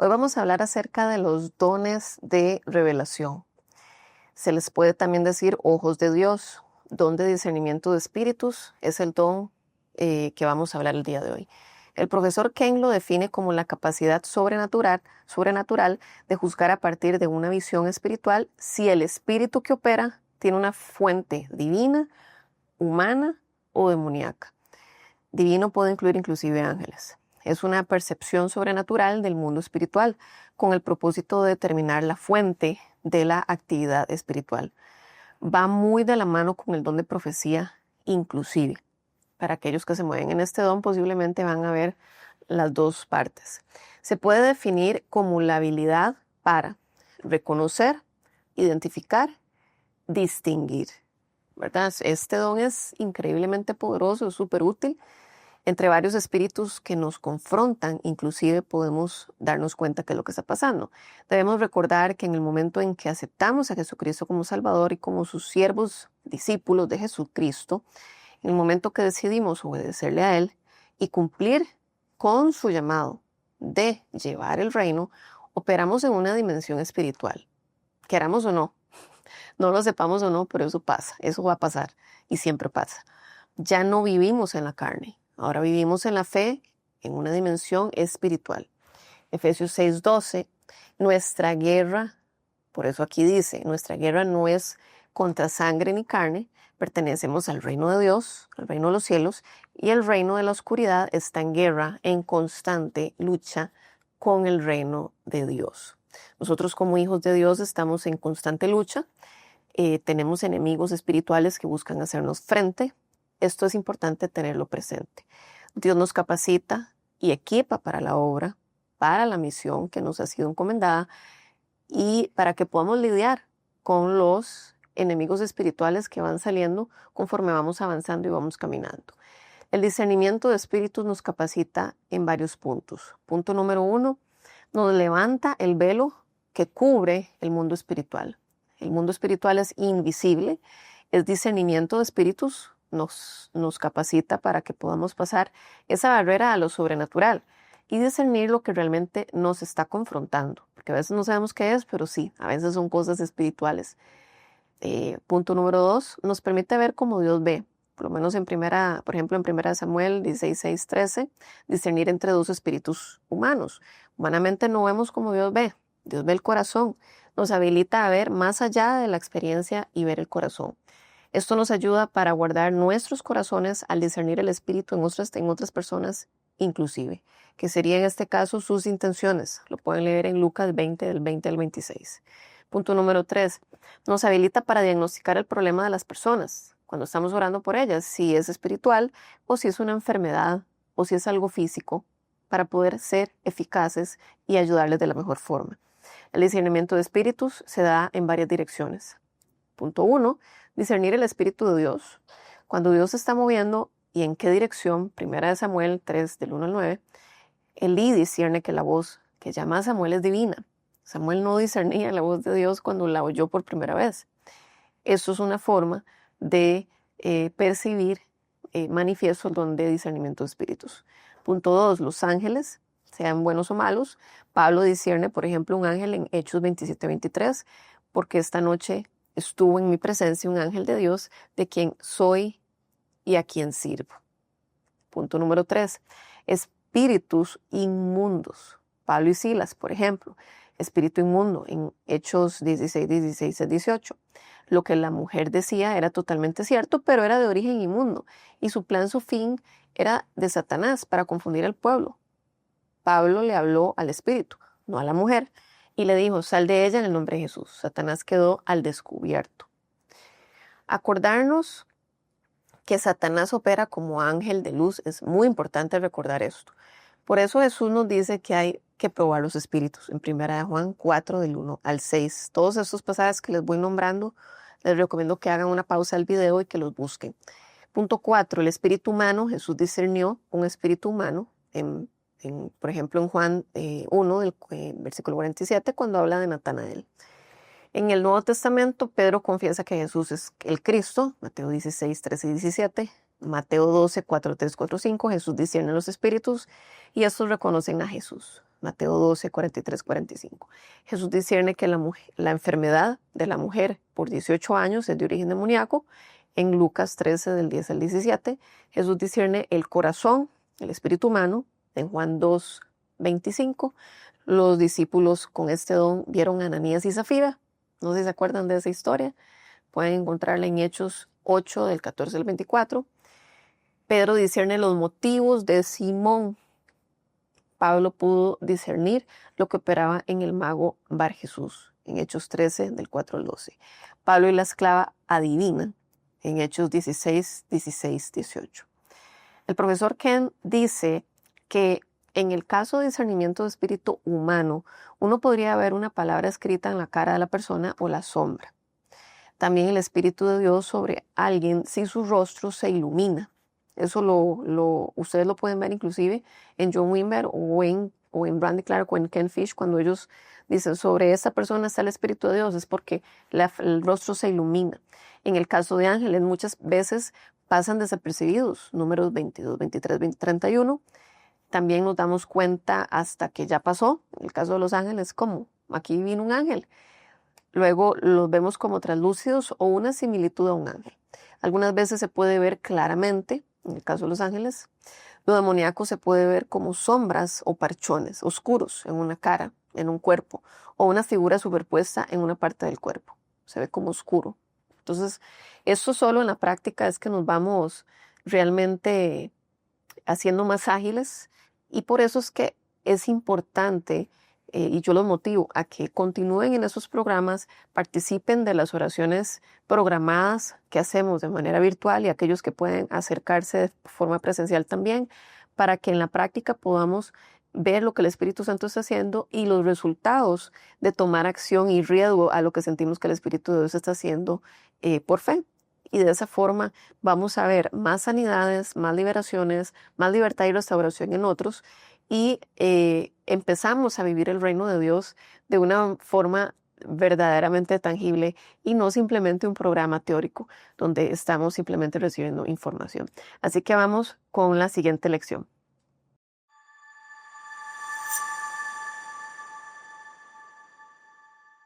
Hoy vamos a hablar acerca de los dones de revelación. Se les puede también decir ojos de Dios. Don de discernimiento de espíritus es el don que vamos a hablar el día de hoy. El profesor Ken lo define como la capacidad sobrenatural de juzgar a partir de una visión espiritual si el espíritu que opera tiene una fuente divina, humana o demoníaca. Divino puede incluir inclusive ángeles. Es una percepción sobrenatural del mundo espiritual con el propósito de determinar la fuente de la actividad espiritual. Va muy de la mano con el don de profecía inclusive. Para aquellos que se mueven en este don posiblemente van a ver las dos partes. Se puede definir como la habilidad para reconocer, identificar, distinguir, ¿verdad? Este don es increíblemente poderoso, es súper útil. Entre varios espíritus que nos confrontan, inclusive podemos darnos cuenta de lo que está pasando. Debemos recordar que en el momento en que aceptamos a Jesucristo como Salvador y como sus siervos, discípulos de Jesucristo, en el momento que decidimos obedecerle a Él y cumplir con su llamado de llevar el reino, operamos en una dimensión espiritual. Queramos o no, no lo sepamos o no, pero eso pasa, eso va a pasar y siempre pasa. Ya no vivimos en la carne. Ahora vivimos en la fe, en una dimensión espiritual. Efesios 6:12, nuestra guerra, por eso aquí dice, nuestra guerra no es contra sangre ni carne, pertenecemos al reino de Dios, al reino de los cielos, y el reino de la oscuridad está en guerra, en constante lucha con el reino de Dios. Nosotros como hijos de Dios estamos en constante lucha, tenemos enemigos espirituales que buscan hacernos frente. Esto es importante tenerlo presente. Dios nos capacita y equipa para la obra, para la misión que nos ha sido encomendada y para que podamos lidiar con los enemigos espirituales que van saliendo conforme vamos avanzando y vamos caminando. El discernimiento de espíritus nos capacita en varios puntos. Punto número 1, nos levanta el velo que cubre el mundo espiritual. El mundo espiritual es invisible, es discernimiento de espíritus. Nos capacita para que podamos pasar esa barrera a lo sobrenatural y discernir lo que realmente nos está confrontando, porque a veces no sabemos qué es, pero sí, a veces son cosas espirituales. Punto número 2, nos permite ver como Dios ve, por lo menos por ejemplo en 1 Samuel 16:13, discernir entre dos espíritus humanos. Humanamente no vemos como Dios ve el corazón, nos habilita a ver más allá de la experiencia y ver el corazón. Esto nos ayuda para guardar nuestros corazones al discernir el espíritu en otras personas inclusive, que sería en este caso sus intenciones. Lo pueden leer en Lucas 20, del 20 al 26. Punto número 3. Nos habilita para diagnosticar el problema de las personas cuando estamos orando por ellas, si es espiritual o si es una enfermedad o si es algo físico, para poder ser eficaces y ayudarles de la mejor forma. El discernimiento de espíritus se da en varias direcciones. Punto 1, discernir el Espíritu de Dios. Cuando Dios se está moviendo y en qué dirección, 1 Samuel 3, del 1 al 9, Elí discierne que la voz que llama a Samuel es divina. Samuel no discernía la voz de Dios cuando la oyó por primera vez. Esto es una forma de percibir manifiesto el don de discernimiento de espíritus. Punto 2, los ángeles, sean buenos o malos. Pablo discierne, por ejemplo, un ángel en Hechos 27:23, porque esta noche estuvo en mi presencia un ángel de Dios, de quien soy y a quien sirvo. Punto número 3. Espíritus inmundos. Pablo y Silas, por ejemplo. Espíritu inmundo en Hechos 16:16-18. Lo que la mujer decía era totalmente cierto, pero era de origen inmundo. Y su plan, su fin, era de Satanás para confundir al pueblo. Pablo le habló al espíritu, no a la mujer, y le dijo, sal de ella en el nombre de Jesús. Satanás quedó al descubierto. Acordarnos que Satanás opera como ángel de luz, es muy importante recordar esto. Por eso Jesús nos dice que hay que probar los espíritus. En 1 Juan 4, del 1 al 6. Todos estos pasajes que les voy nombrando, les recomiendo que hagan una pausa al video y que los busquen. Punto 4, el espíritu humano. Jesús discernió un espíritu humano por ejemplo, en Juan 1, versículo 47, cuando habla de Natanael. En el Nuevo Testamento, Pedro confiesa que Jesús es el Cristo, Mateo 16, 13 y 17. Mateo 12, 4, 3, 4, 5, Jesús discierne los espíritus y estos reconocen a Jesús. Mateo 12, 43, 45. Jesús discierne que la enfermedad de la mujer por 18 años es de origen demoníaco. En Lucas 13, del 10 al 17, Jesús discierne el corazón, el espíritu humano. En Juan 2, 25, los discípulos con este don vieron a Ananías y Zafira. No sé si se acuerdan de esa historia. Pueden encontrarla en Hechos 8, del 14 al 24. Pedro discierne los motivos de Simón. Pablo pudo discernir lo que operaba en el mago Bar Jesús, en Hechos 13, del 4 al 12. Pablo y la esclava adivinan, en Hechos 16, 16, 18. El profesor Ken dice que en el caso de discernimiento de espíritu humano, uno podría ver una palabra escrita en la cara de la persona o la sombra. También el Espíritu de Dios sobre alguien si su rostro se ilumina. Eso ustedes lo pueden ver inclusive en John Wimber o en Randy Clark o en Ken Fish, cuando ellos dicen sobre esta persona está el Espíritu de Dios, es porque el rostro se ilumina. En el caso de ángeles, muchas veces pasan desapercibidos, números 22, 23, 20, 31. También nos damos cuenta hasta que ya pasó. En el caso de los ángeles, como aquí vino un ángel. Luego los vemos como translúcidos o una similitud a un ángel. Algunas veces se puede ver claramente, en el caso de los ángeles. Lo demoníaco se puede ver como sombras o parchones oscuros en una cara, en un cuerpo, o una figura superpuesta en una parte del cuerpo. Se ve como oscuro. Entonces, esto solo en la práctica es que nos vamos realmente haciendo más ágiles, y por eso es que es importante, y yo los motivo a que continúen en esos programas, participen de las oraciones programadas que hacemos de manera virtual y aquellos que pueden acercarse de forma presencial también, para que en la práctica podamos ver lo que el Espíritu Santo está haciendo y los resultados de tomar acción y riesgo a lo que sentimos que el Espíritu de Dios está haciendo por fe. Y de esa forma vamos a ver más sanidades, más liberaciones, más libertad y restauración en otros, y empezamos a vivir el reino de Dios de una forma verdaderamente tangible y no simplemente un programa teórico donde estamos simplemente recibiendo información. Así que vamos con la siguiente lección.